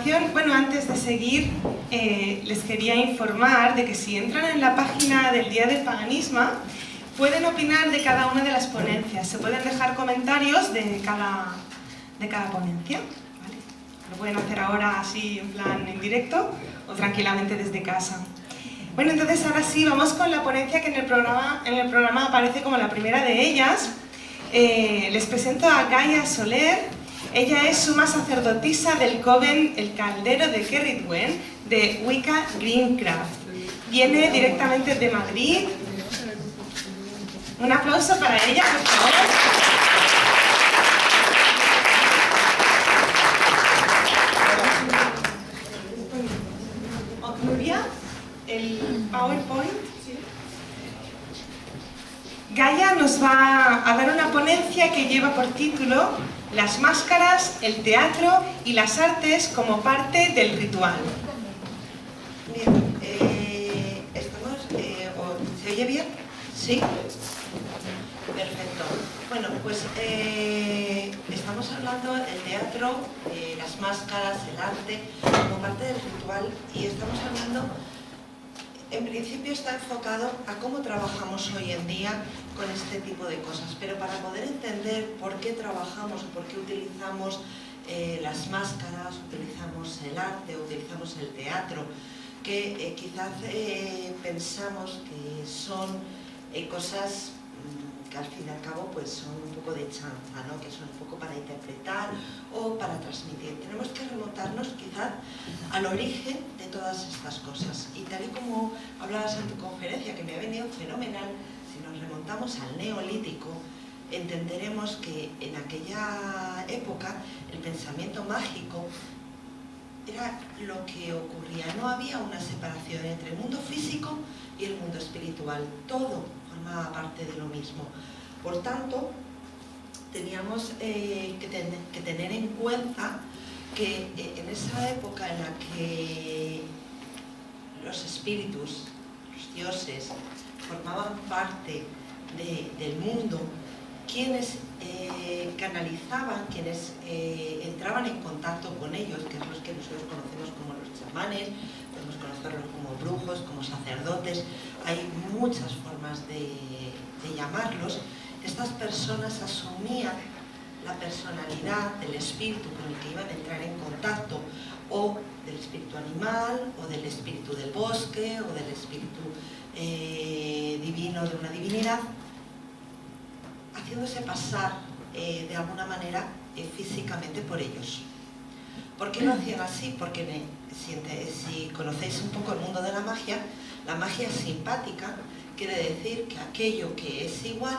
continuación, bueno, antes de seguir, les quería informar de que si entran en la página del Día del Paganismo, pueden opinar de cada una de las ponencias. Se pueden dejar comentarios de cada ponencia, ¿vale? Lo pueden hacer ahora así en plan en directo o tranquilamente desde casa. Bueno, entonces ahora sí, vamos con la ponencia que en el programa aparece como la primera de ellas. Les presento a Gaia Soler. Ella es suma sacerdotisa del Coven El Caldero de Kerridwen de Wicca Greencraft. Viene directamente de Madrid. Un aplauso para ella, por favor. Nuria, el PowerPoint. Gaia nos va a dar una ponencia que lleva por título Las máscaras, el teatro y las artes como parte del ritual. Bien, ¿se oye bien? ¿Sí? Perfecto. Bueno, pues estamos hablando del teatro, las máscaras, el arte como parte del ritual, y estamos hablando, en principio está enfocado a cómo trabajamos hoy en día con este tipo de cosas, pero para poder entender por qué trabajamos o por qué utilizamos las máscaras, utilizamos el arte, utilizamos el teatro, que quizás pensamos que son cosas que al fin y al cabo pues son un poco de chanza, ¿no? Que son un poco para interpretar o para transmitir. Tenemos que remontarnos quizás al origen de todas estas cosas, y tal y como hablabas en tu conferencia, que me ha venido fenomenal, si nos remontamos al Neolítico, entenderemos que en aquella época el pensamiento mágico era lo que ocurría. No había una separación entre el mundo físico y el mundo espiritual. Todo formaba parte de lo mismo. Por tanto, teníamos que tener en cuenta que en esa época en la que los espíritus, los dioses, formaban parte del mundo, quienes canalizaban, quienes entraban en contacto con ellos, que es los que nosotros conocemos como los chamanes, podemos conocerlos como brujos, como sacerdotes, hay muchas formas de llamarlos. Estas personas asumían la personalidad del espíritu con el que iban a entrar en contacto, o del espíritu animal, o del espíritu del bosque, o del espíritu divino de una divinidad, haciéndose pasar de alguna manera físicamente por ellos. ¿Por qué lo hacían así? Porque si conocéis un poco el mundo de la magia simpática quiere decir que aquello que es igual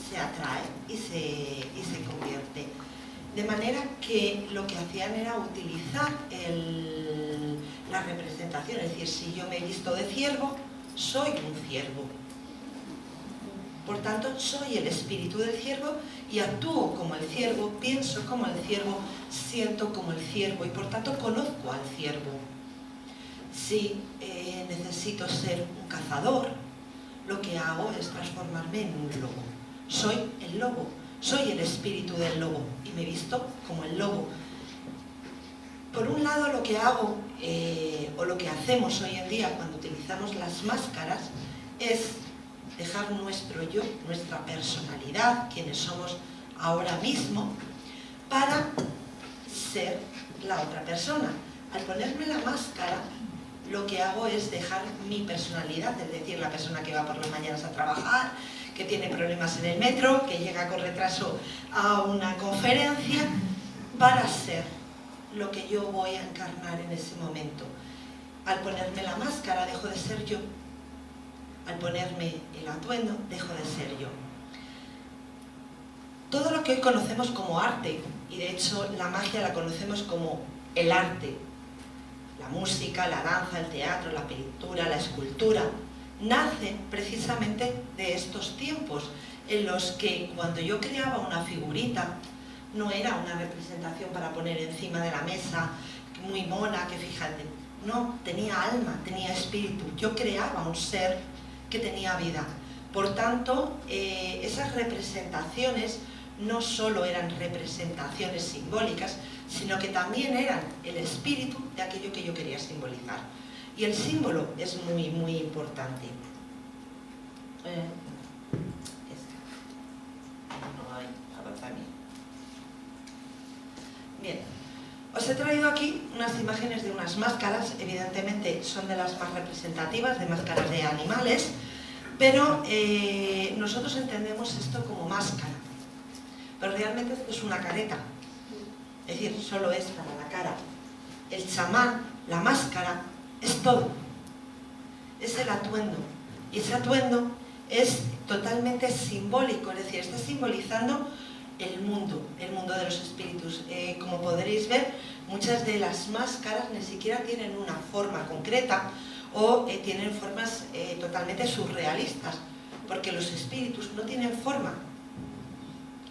se atrae y se convierte. De manera que lo que hacían era utilizar la representación, es decir, si yo me he visto de ciervo, soy un ciervo. Por tanto, soy el espíritu del ciervo y actúo como el ciervo, pienso como el ciervo, siento como el ciervo y por tanto conozco al ciervo. Si necesito ser un cazador, lo que hago es transformarme en un lobo. Soy el lobo, soy el espíritu del lobo y me visto como el lobo. Por un lado, lo que hago o lo que hacemos hoy en día cuando utilizamos las máscaras es dejar nuestro yo, nuestra personalidad, quienes somos ahora mismo, para ser la otra persona. Al ponerme la máscara, lo que hago es dejar mi personalidad, es decir, la persona que va por las mañanas a trabajar, que tiene problemas en el metro, que llega con retraso a una conferencia, para ser lo que yo voy a encarnar en ese momento. Al ponerme la máscara, dejo de ser yo. Al ponerme el atuendo, dejo de ser yo. Todo lo que hoy conocemos como arte, y de hecho la magia la conocemos como el arte, la música, la danza, el teatro, la pintura, la escultura, nace precisamente de estos tiempos en los que cuando yo creaba una figurita, no era una representación para poner encima de la mesa, muy mona, que fíjate, no, tenía alma, tenía espíritu, yo creaba un ser que tenía vida. Por tanto, esas representaciones no solo eran representaciones simbólicas, sino que también eran el espíritu de aquello que yo quería simbolizar. Y el símbolo es muy, muy importante. No hay avanzamiento. Bien, os he traído aquí unas imágenes de unas máscaras, evidentemente son de las más representativas, de máscaras de animales, pero nosotros entendemos esto como máscara, pero realmente esto es una careta, es decir, solo es para la cara. El chamán, la máscara, es todo, es el atuendo, y ese atuendo es totalmente simbólico, es decir, está simbolizando el mundo de los espíritus. Como podréis ver, muchas de las máscaras ni siquiera tienen una forma concreta o tienen formas totalmente surrealistas, porque los espíritus no tienen forma.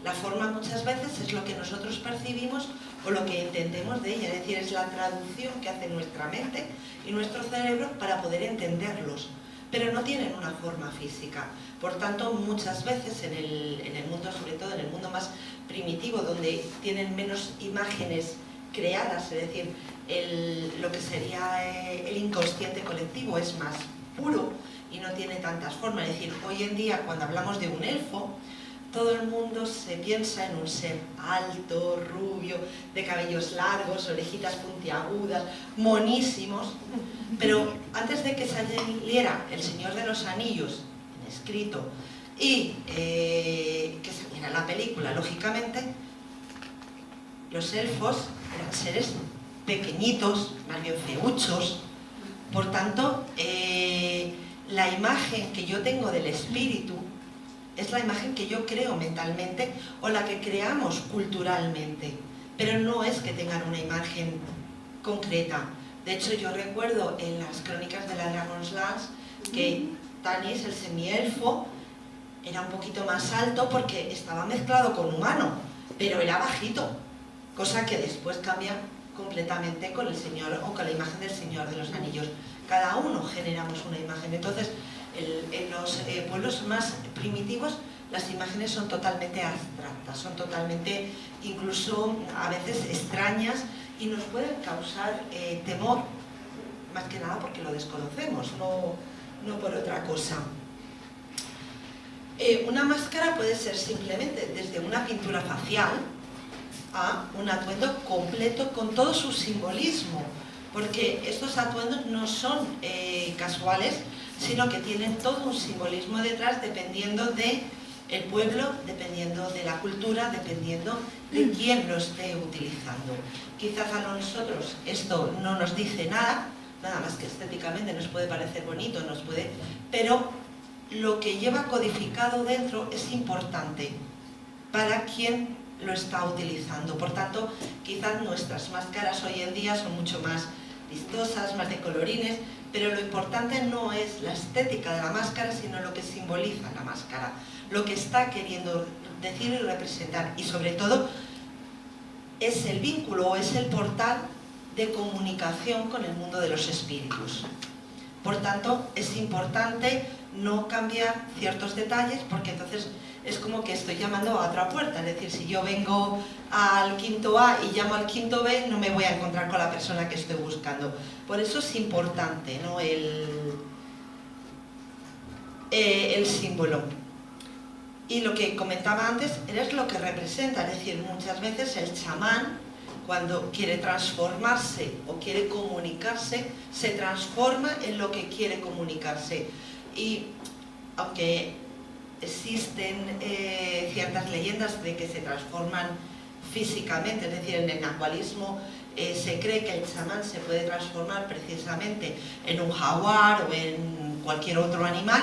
La forma muchas veces es lo que nosotros percibimos o lo que entendemos de ella, es decir, es la traducción que hace nuestra mente y nuestro cerebro para poder entenderlos, pero no tienen una forma física. Por tanto, muchas veces en el mundo, sobre todo en el mundo más primitivo, donde tienen menos imágenes creadas, es decir, lo que sería el inconsciente colectivo es más puro y no tiene tantas formas. Es decir, hoy en día cuando hablamos de un elfo, todo el mundo se piensa en un ser alto, rubio, de cabellos largos, orejitas puntiagudas, monísimos, pero antes de que saliera El Señor de los Anillos, en escrito, y que saliera la película, lógicamente, los elfos eran seres pequeñitos, más bien feuchos. Por tanto, la imagen que yo tengo del espíritu es la imagen que yo creo mentalmente o la que creamos culturalmente, pero no es que tengan una imagen concreta. De hecho, yo recuerdo en las crónicas de la Dragon's Lance que Tanis, el semielfo, era un poquito más alto porque estaba mezclado con humano, pero era bajito, cosa que después cambia completamente con el Señor o con la imagen del Señor de los Anillos. Cada uno generamos una imagen. Entonces, en los pueblos más primitivos las imágenes son totalmente abstractas, son totalmente incluso a veces extrañas y nos pueden causar temor, más que nada porque lo desconocemos, no por otra cosa. Una máscara puede ser simplemente desde una pintura facial a un atuendo completo con todo su simbolismo, porque estos atuendos no son casuales, sino que tienen todo un simbolismo detrás dependiendo del pueblo, dependiendo de la cultura, dependiendo de quién lo esté utilizando. Quizás a nosotros esto no nos dice nada más que estéticamente nos puede parecer bonito, pero lo que lleva codificado dentro es importante para quien lo está utilizando. Por tanto, quizás nuestras máscaras hoy en día son mucho más vistosas, más de colorines, pero lo importante no es la estética de la máscara, sino lo que simboliza la máscara, lo que está queriendo decir y representar, y sobre todo es el vínculo o es el portal de comunicación con el mundo de los espíritus. Por tanto, es importante no cambiar ciertos detalles, porque entonces es como que estoy llamando a otra puerta. Es decir, si yo vengo al quinto A y llamo al quinto B, no me voy a encontrar con la persona que estoy buscando. Por eso es importante, ¿no?, el símbolo. Y lo que comentaba antes es lo que representa. Es decir, muchas veces el chamán, cuando quiere transformarse o quiere comunicarse, se transforma en lo que quiere comunicarse. Y aunque existen ciertas leyendas de que se transforman físicamente, es decir, en el nahualismo se cree que el chamán se puede transformar precisamente en un jaguar o en cualquier otro animal,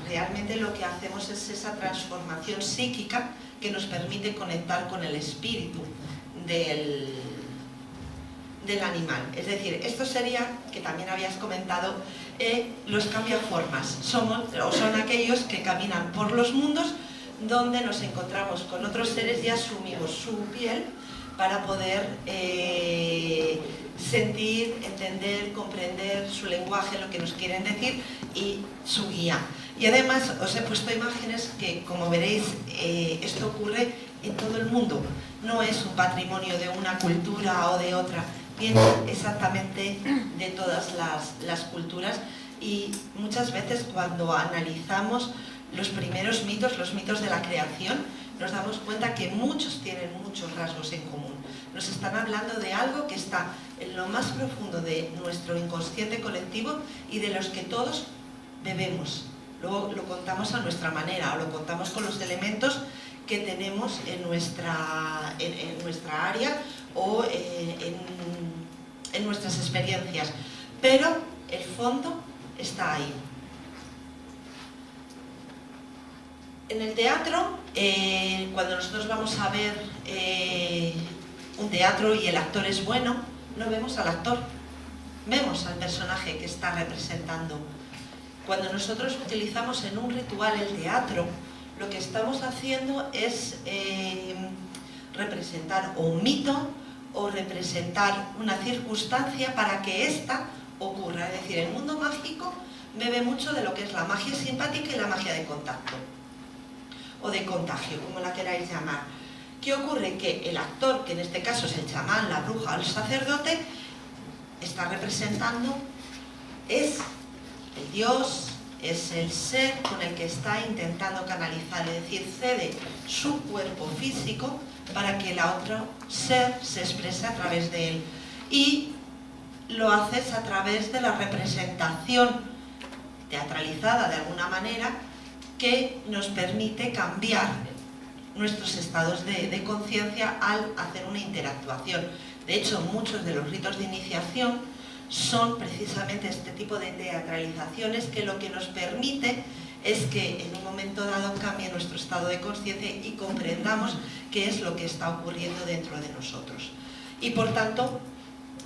realmente lo que hacemos es esa transformación psíquica que nos permite conectar con el espíritu del animal. Es decir, esto sería, que también habías comentado, los cambiaformas. Son aquellos que caminan por los mundos donde nos encontramos con otros seres y asumimos su piel para poder sentir, entender, comprender su lenguaje, lo que nos quieren decir, y su guía. Y además os he puesto imágenes que, como veréis, esto ocurre en todo el mundo. No es un patrimonio de una cultura o de otra, viene exactamente de todas las culturas. Y muchas veces cuando analizamos los primeros mitos, los mitos de la creación, nos damos cuenta que muchos tienen muchos rasgos en común. Nos están hablando de algo que está en lo más profundo de nuestro inconsciente colectivo y de los que todos bebemos. Luego lo contamos a nuestra manera o lo contamos con los elementos que tenemos en nuestra área o en nuestras experiencias. Pero el fondo está ahí. En el teatro, cuando nosotros vamos a ver un teatro y el actor es bueno, no vemos al actor, vemos al personaje que está representando. Cuando nosotros utilizamos en un ritual el teatro, lo que estamos haciendo es representar o un mito o representar una circunstancia para que ésta ocurra. Es decir, el mundo mágico bebe mucho de lo que es la magia simpática y la magia de contacto o de contagio, como la queráis llamar. ¿Qué ocurre? Que el actor, que en este caso es el chamán, la bruja o el sacerdote, está representando, es el dios, es el ser con el que está intentando canalizar, es decir, cede su cuerpo físico para que el otro ser se exprese a través de él. Y lo haces a través de la representación teatralizada de alguna manera que nos permite cambiar nuestros estados de conciencia al hacer una interactuación. De hecho, muchos de los ritos de iniciación son precisamente este tipo de teatralizaciones que lo que nos permite es que en un momento dado cambie nuestro estado de conciencia y comprendamos qué es lo que está ocurriendo dentro de nosotros. Y por tanto,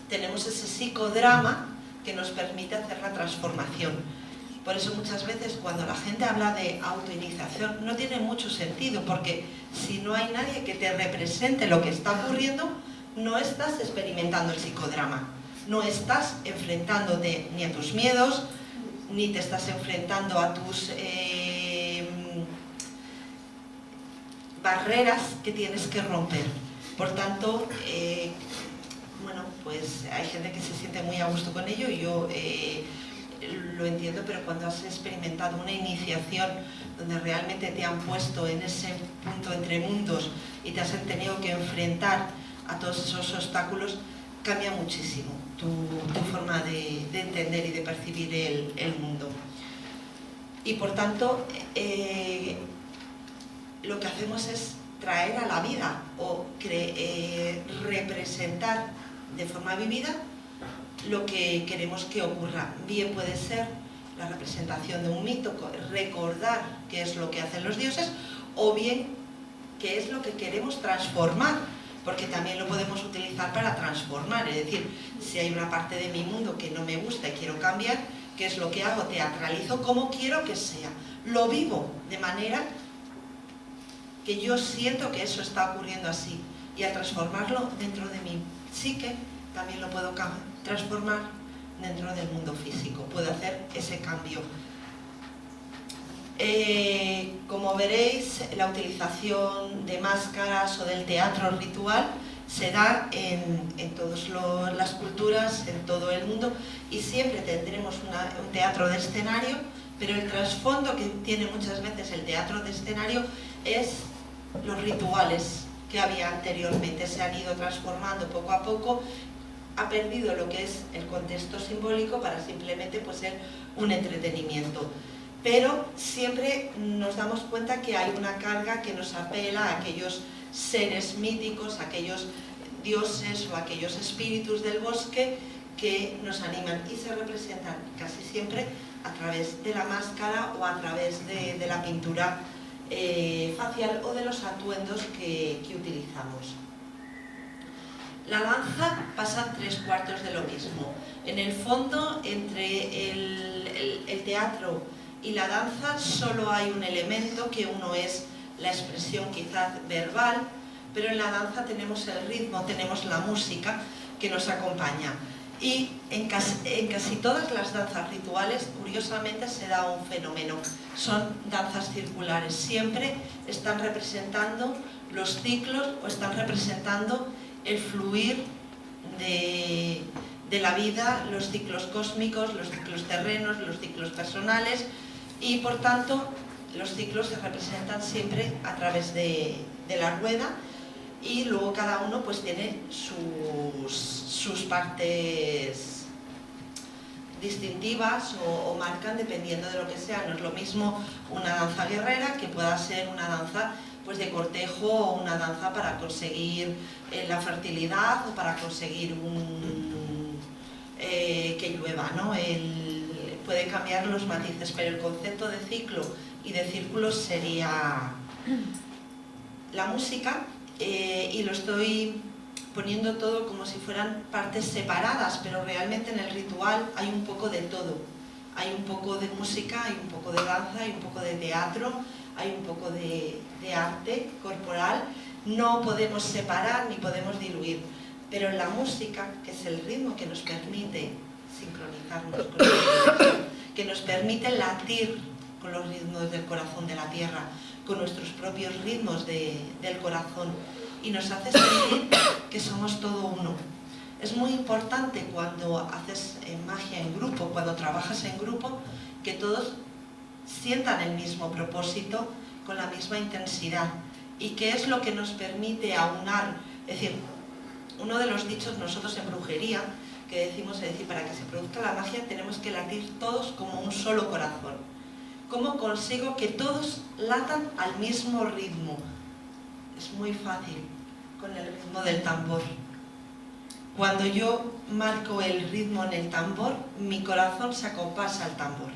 tenemos ese psicodrama que nos permite hacer la transformación. Por eso muchas veces cuando la gente habla de autoiniciación no tiene mucho sentido, porque si no hay nadie que te represente lo que está ocurriendo, no estás experimentando el psicodrama, no estás enfrentándote ni a tus miedos, ni te estás enfrentando a tus barreras que tienes que romper. Por tanto, bueno, pues hay gente que se siente muy a gusto con ello y yo lo entiendo, pero cuando has experimentado una iniciación donde realmente te han puesto en ese punto entre mundos y te has tenido que enfrentar a todos esos obstáculos, cambia muchísimo tu forma de entender y de percibir el mundo. Y por tanto, lo que hacemos es traer a la vida o representar de forma vivida lo que queremos que ocurra. Bien puede ser la representación de un mito, recordar qué es lo que hacen los dioses, o bien qué es lo que queremos transformar, porque también lo podemos utilizar para transformar. Es decir, si hay una parte de mi mundo que no me gusta y quiero cambiar, ¿qué es lo que hago? Teatralizo cómo quiero que sea, lo vivo de manera que yo siento que eso está ocurriendo así, y al transformarlo dentro de mi psique también lo puedo transformar dentro del mundo físico, puedo hacer ese cambio. Como veréis, la utilización de máscaras o del teatro ritual se da en todas las culturas, en todo el mundo, y siempre tendremos un teatro de escenario, pero el trasfondo que tiene muchas veces el teatro de escenario es los rituales que había anteriormente, se han ido transformando poco a poco, ha perdido lo que es el contexto simbólico para simplemente pues, ser un entretenimiento. Pero siempre nos damos cuenta que hay una carga que nos apela a aquellos seres míticos, a aquellos dioses o a aquellos espíritus del bosque que nos animan y se representan casi siempre a través de la máscara o a través de la pintura facial o de los atuendos que utilizamos. La danza pasa 3/4 de lo mismo. En el fondo, entre el teatro y la danza solo hay un elemento, que uno es la expresión quizás verbal, pero en la danza tenemos el ritmo, tenemos la música que nos acompaña. Y en casi todas las danzas rituales, curiosamente, se da un fenómeno. Son danzas circulares. Siempre están representando los ciclos o están representando el fluir de la vida, los ciclos cósmicos, los ciclos terrenos, los ciclos personales, y por tanto los ciclos se representan siempre a través de la rueda, y luego cada uno pues tiene sus partes distintivas o marcan dependiendo de lo que sea. No es lo mismo una danza guerrera que pueda ser una danza pues de cortejo o una danza para conseguir la fertilidad o para conseguir que llueva, ¿no? Puede cambiar los matices, pero el concepto de ciclo y de círculos sería la música. Y lo estoy poniendo todo como si fueran partes separadas, pero realmente en el ritual hay un poco de todo. Hay un poco de música, hay un poco de danza, hay un poco de teatro, hay un poco de arte corporal. No podemos separar ni podemos diluir, pero en la música, que es el ritmo que nos permite sincronizarnos con el ritmo, que nos permite latir con los ritmos del corazón de la tierra, con nuestros propios ritmos del corazón, y nos hace sentir que somos todo uno. Es muy importante cuando haces magia en grupo, cuando trabajas en grupo, que todos sientan el mismo propósito con la misma intensidad. ¿Y qué es lo que nos permite aunar? Es decir, uno de los dichos nosotros en brujería que decimos, es decir, para que se produzca la magia tenemos que latir todos como un solo corazón. ¿Cómo consigo que todos latan al mismo ritmo? Es muy fácil, con el ritmo del tambor. Cuando yo marco el ritmo en el tambor, mi corazón se acompasa al tambor.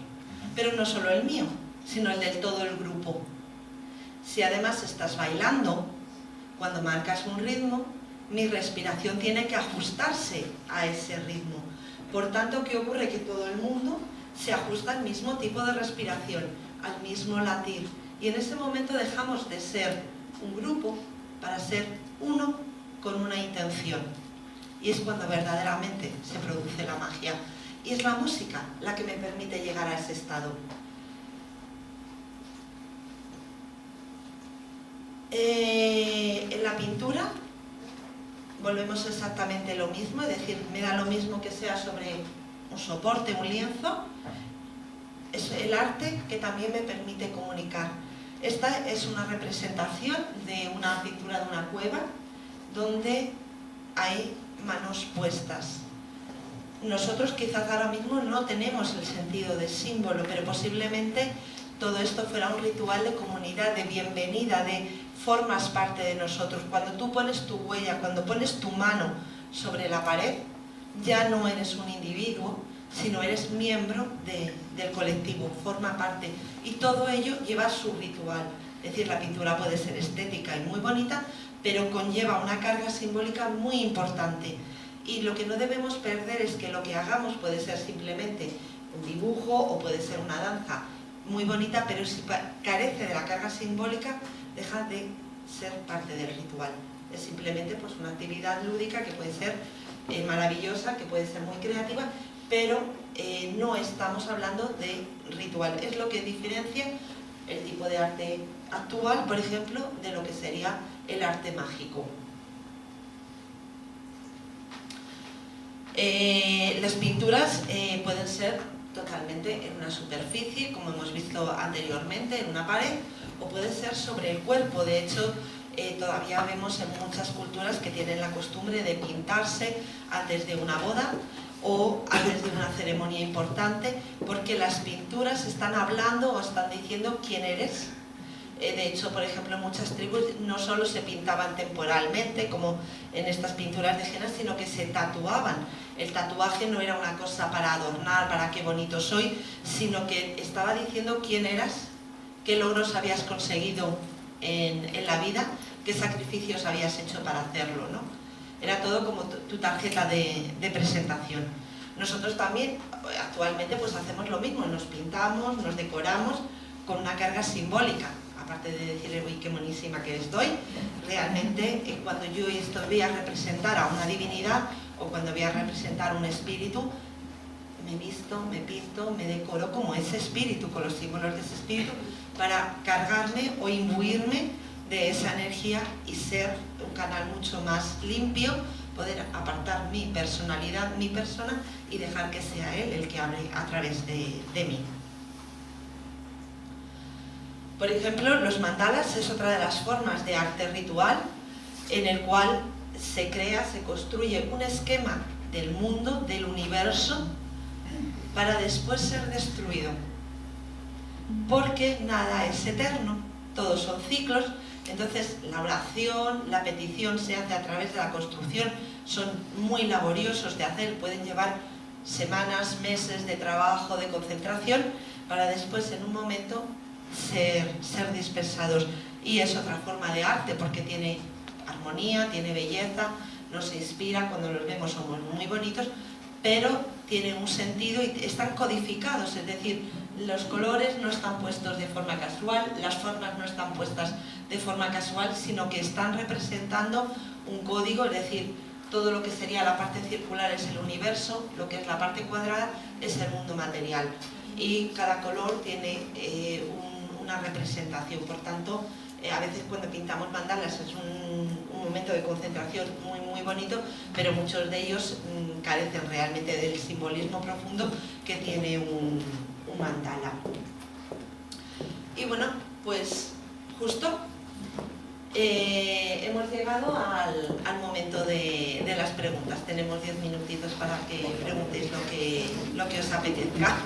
Pero no solo el mío, sino el de todo el grupo. Si además estás bailando, cuando marcas un ritmo, mi respiración tiene que ajustarse a ese ritmo. Por tanto, ¿qué ocurre? Que todo el mundo se ajusta al mismo tipo de respiración, al mismo latir. Y en ese momento dejamos de ser un grupo para ser uno con una intención. Y es cuando verdaderamente se produce la magia. Y es la música la que me permite llegar a ese estado. En la pintura volvemos exactamente lo mismo, es decir, me da lo mismo que sea sobre un soporte, un lienzo. Es el arte que también me permite comunicar. Esta es una representación de una pintura de una cueva donde hay manos puestas. Nosotros quizás ahora mismo no tenemos el sentido de símbolo, pero posiblemente todo esto fuera un ritual de comunidad, de bienvenida, de formas parte de nosotros. Cuando tú pones tu huella, cuando pones tu mano sobre la pared, ya no eres un individuo, sino eres miembro del colectivo, forma parte. Y todo ello lleva su ritual. Es decir, la pintura puede ser estética y muy bonita, pero conlleva una carga simbólica muy importante. Y lo que no debemos perder es que lo que hagamos puede ser simplemente un dibujo o puede ser una danza muy bonita, pero si carece de la carga simbólica, deja de ser parte del ritual. Es simplemente pues, una actividad lúdica que puede ser maravillosa, que puede ser muy creativa, pero no estamos hablando de ritual. Es lo que diferencia el tipo de arte actual, por ejemplo, de lo que sería el arte mágico. Las pinturas pueden ser totalmente en una superficie, como hemos visto anteriormente, en una pared, o puede ser sobre el cuerpo. De hecho, todavía vemos en muchas culturas que tienen la costumbre de pintarse antes de una boda o antes de una ceremonia importante, porque las pinturas están hablando o están diciendo quién eres. De hecho, por ejemplo, en muchas tribus no solo se pintaban temporalmente, como en estas pinturas de henna, sino que se tatuaban. El tatuaje no era una cosa para adornar, para qué bonito soy, sino que estaba diciendo quién eras, qué logros habías conseguido en la vida, qué sacrificios habías hecho para hacerlo, ¿no? Era todo como tu tarjeta de presentación. Nosotros también, actualmente, pues hacemos lo mismo, nos pintamos, nos decoramos con una carga simbólica. Aparte de decirle, uy, qué monísima que estoy, realmente cuando yo voy a representar a una divinidad o cuando voy a representar un espíritu, me visto, me pinto, me decoro como ese espíritu, con los símbolos de ese espíritu, para cargarme o imbuirme de esa energía y ser un canal mucho más limpio, poder apartar mi personalidad, mi persona, y dejar que sea él el que hable a través de mí. Por ejemplo, los mandalas es otra de las formas de arte ritual en el cual se crea, se construye un esquema del mundo, del universo, para después ser destruido. Porque nada es eterno, todos son ciclos, entonces la oración, la petición se hace a través de la construcción, son muy laboriosos de hacer, pueden llevar semanas, meses de trabajo, de concentración, para después en un momento ser dispersados. Y es otra forma de arte porque tiene armonía, tiene belleza, nos inspira, cuando los vemos somos muy bonitos, pero tienen un sentido y están codificados, es decir, los colores no están puestos de forma casual, las formas no están puestas de forma casual, sino que están representando un código, es decir, todo lo que sería la parte circular es el universo, lo que es la parte cuadrada es el mundo material, y cada color tiene una representación. Por tanto, a veces cuando pintamos mandalas es un momento de concentración muy bonito, pero muchos de ellos carecen realmente del simbolismo profundo que tiene un mandala. Y bueno, pues justo hemos llegado al momento de las preguntas. Tenemos 10 minutitos para que preguntéis lo que os apetezca.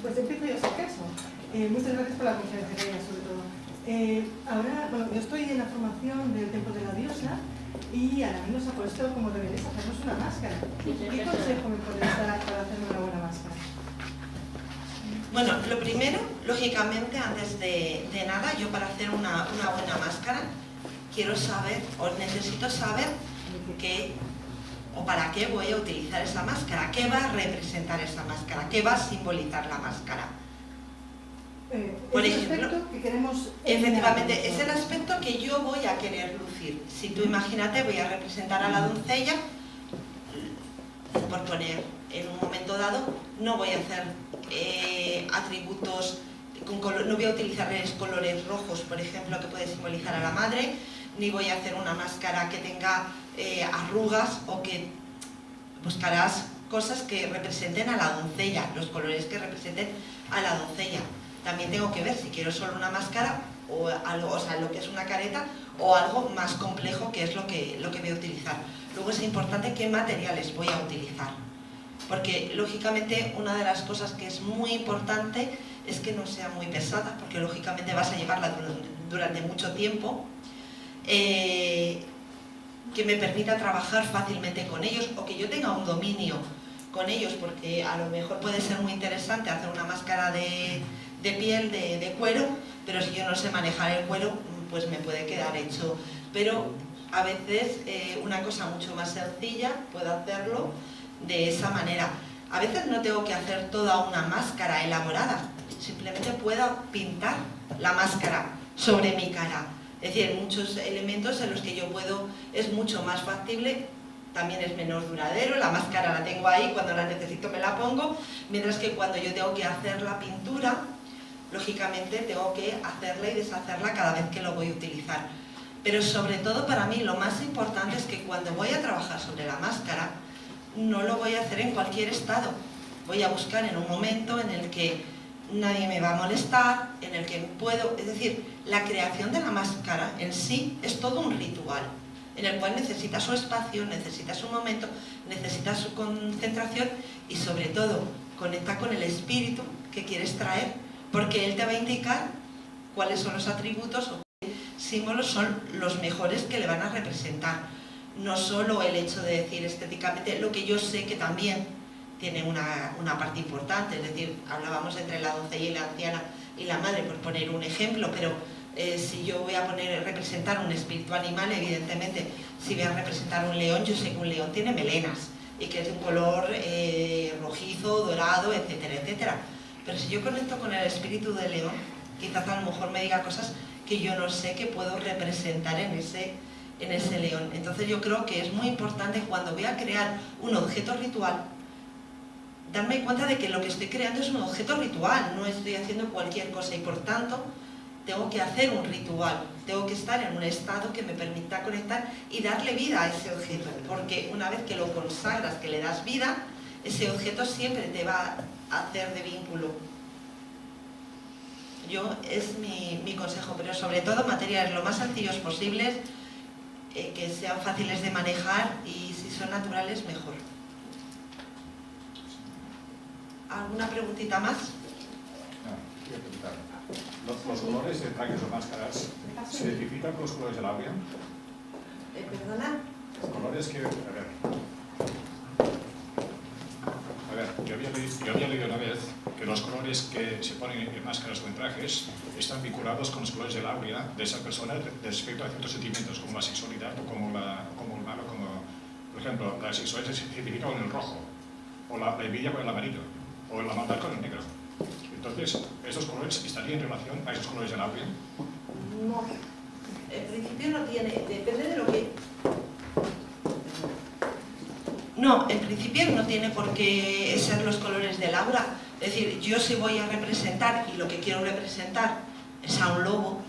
Pues empiezo yo, si acaso. Muchas gracias por la conferencia, sobre todo. Ahora, bueno, yo estoy en la formación del Templo de la Diosa y Ana nos ha puesto como deberéis hacernos una máscara. ¿Qué consejo me podéis dar para hacerme una buena máscara? Bueno, lo primero, lógicamente, antes de nada, yo para hacer una buena máscara quiero saber, o necesito saber qué o para qué voy a utilizar esa máscara, qué va a representar esa máscara, qué va a simbolizar la máscara. Por ejemplo, que queremos efectivamente, es el aspecto que yo voy a querer lucir. Si tú imagínate, voy a representar a la doncella, por poner en un momento dado, no voy a hacer atributos, no voy a utilizar colores rojos, por ejemplo, que puede simbolizar a la madre, ni voy a hacer una máscara que tenga arrugas, o que buscarás cosas que representen a la doncella, los colores que representen a la doncella. También tengo que ver si quiero solo una máscara o algo, o sea, lo que es una careta, o algo más complejo, que es lo que voy a utilizar. Luego es importante qué materiales voy a utilizar, porque lógicamente una de las cosas que es muy importante es que no sea muy pesada, porque lógicamente vas a llevarla durante mucho tiempo, que me permita trabajar fácilmente con ellos, o que yo tenga un dominio con ellos, porque a lo mejor puede ser muy interesante hacer una máscara de piel, de cuero, pero si yo no sé manejar el cuero, pues me puede quedar hecho. Pero a veces una cosa mucho más sencilla puedo hacerlo de esa manera. A veces no tengo que hacer toda una máscara elaborada, simplemente puedo pintar la máscara sobre mi cara. Es decir, hay muchos elementos en los que yo puedo, es mucho más factible, también es menos duradero, la máscara la tengo ahí, cuando la necesito me la pongo, mientras que cuando yo tengo que hacer la pintura, lógicamente tengo que hacerla y deshacerla cada vez que lo voy a utilizar. Pero sobre todo, para mí lo más importante es que cuando voy a trabajar sobre la máscara, no lo voy a hacer en cualquier estado. Voy a buscar en un momento en el que nadie me va a molestar, en el que puedo, es decir, la creación de la máscara en sí es todo un ritual, en el cual necesita su espacio, necesita su momento, necesita su concentración y sobre todo conecta con el espíritu que quieres traer, porque él te va a indicar cuáles son los atributos o qué símbolos son los mejores que le van a representar. No solo el hecho de decir estéticamente, lo que yo sé que también tiene una parte importante, es decir, hablábamos entre la doncella y la anciana y la madre, por poner un ejemplo, pero si yo voy a representar un espíritu animal, evidentemente, si voy a representar un león, yo sé que un león tiene melenas y que es de un color rojizo, dorado, etcétera, etcétera. Pero si yo conecto con el espíritu del león, quizás a lo mejor me diga cosas que yo no sé que puedo representar en ese león. Entonces yo creo que es muy importante cuando voy a crear un objeto ritual, darme cuenta de que lo que estoy creando es un objeto ritual, no estoy haciendo cualquier cosa y por tanto tengo que hacer un ritual, tengo que estar en un estado que me permita conectar y darle vida a ese objeto, porque una vez que lo consagras, que le das vida, ese objeto siempre te va a hacer de vínculo. Es mi consejo, pero sobre todo materiales lo más sencillos posibles, que sean fáciles de manejar y si son naturales mejor. ¿Alguna preguntita más? Quiero preguntar. ¿Los colores de trajes o máscaras se identifican con los colores del áurea? ¿Perdona? Los colores que... A ver, yo había leído una vez que los colores que se ponen en máscaras o en trajes están vinculados con los colores del áurea de esa persona respecto a ciertos sentimientos, como la sexualidad o como el mal, por ejemplo, la sexualidad se identifica con el rojo, o la envidia con el amarillo, o la maldad con el negro. Entonces, ¿esos colores estarían en relación a esos colores del áurea? No, en principio no tiene, depende de lo que... No, en principio no tiene por qué ser los colores del aura. Es decir, yo si voy a representar y lo que quiero representar es a un lobo,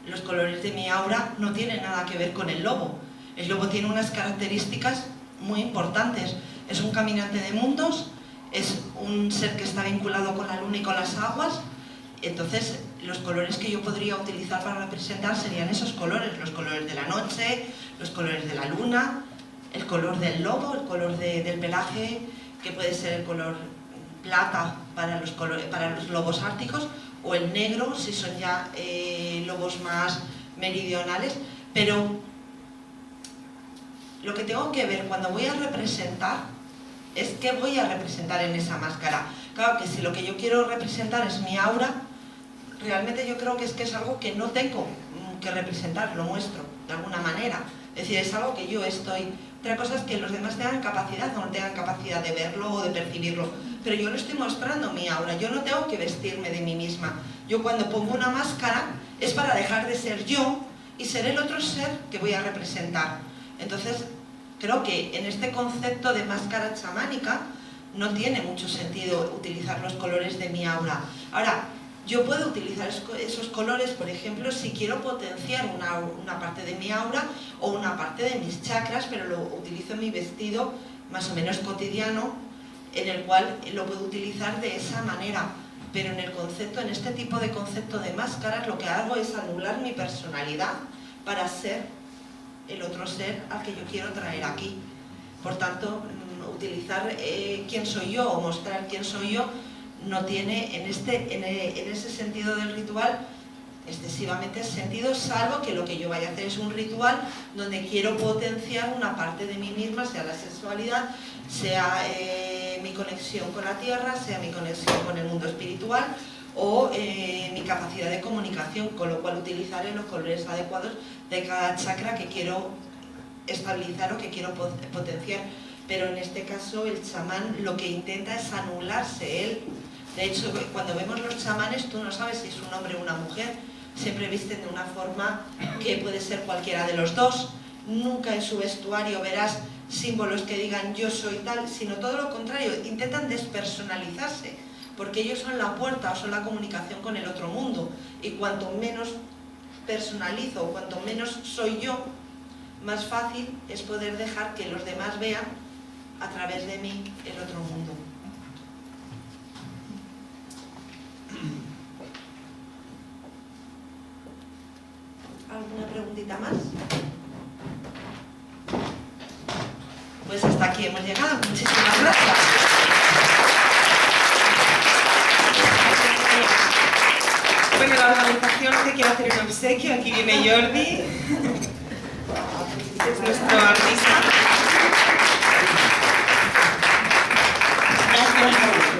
los colores de mi aura no tienen nada que ver con el lobo. El lobo tiene unas características muy importantes. Es un caminante de mundos, es un ser que está vinculado con la luna y con las aguas. Entonces, los colores que yo podría utilizar para representar serían esos colores, los colores de la noche, los colores de la luna, el color del lobo, el color del pelaje, que puede ser el color plata para los lobos árticos, o el negro si son ya lobos más meridionales. Pero lo que tengo que ver cuando voy a representar es qué voy a representar en esa máscara. Claro que si lo que yo quiero representar es mi aura, realmente yo creo que es algo que no tengo que representar, lo muestro de alguna manera. Es decir, es algo que yo estoy... Otra cosa es que los demás tengan capacidad o no tengan capacidad de verlo o de percibirlo. Pero yo no estoy mostrando mi aura, yo no tengo que vestirme de mí misma. Yo cuando pongo una máscara es para dejar de ser yo y ser el otro ser que voy a representar. Entonces, creo que en este concepto de máscara chamánica no tiene mucho sentido utilizar los colores de mi aura. Ahora, yo puedo utilizar esos colores, por ejemplo, si quiero potenciar una parte de mi aura o una parte de mis chakras, pero lo utilizo en mi vestido más o menos cotidiano, en el cual lo puedo utilizar de esa manera. Pero en este tipo de concepto de máscaras, lo que hago es anular mi personalidad para ser el otro ser al que yo quiero traer aquí. Por tanto, utilizar quién soy yo o mostrar quién soy yo no tiene en ese sentido del ritual excesivamente sentido, salvo que lo que yo vaya a hacer es un ritual donde quiero potenciar una parte de mí misma, sea la sexualidad, sea mi conexión con la tierra, sea mi conexión con el mundo espiritual o mi capacidad de comunicación, con lo cual utilizaré los colores adecuados de cada chakra que quiero estabilizar o que quiero potenciar. Pero en este caso el chamán lo que intenta es anularse él. De hecho, cuando vemos los chamanes, tú no sabes si es un hombre o una mujer. Siempre visten de una forma que puede ser cualquiera de los dos. Nunca en su vestuario verás símbolos que digan yo soy tal, sino todo lo contrario, intentan despersonalizarse, porque ellos son la puerta o son la comunicación con el otro mundo. Y cuanto menos personalizo, cuanto menos soy yo, más fácil es poder dejar que los demás vean a través de mí el otro mundo. ¿Alguna preguntita más? Pues hasta aquí hemos llegado. Muchísimas gracias. Bueno, la organización te quiere hacer un obsequio. Aquí viene Jordi. Es nuestro artista. Gracias.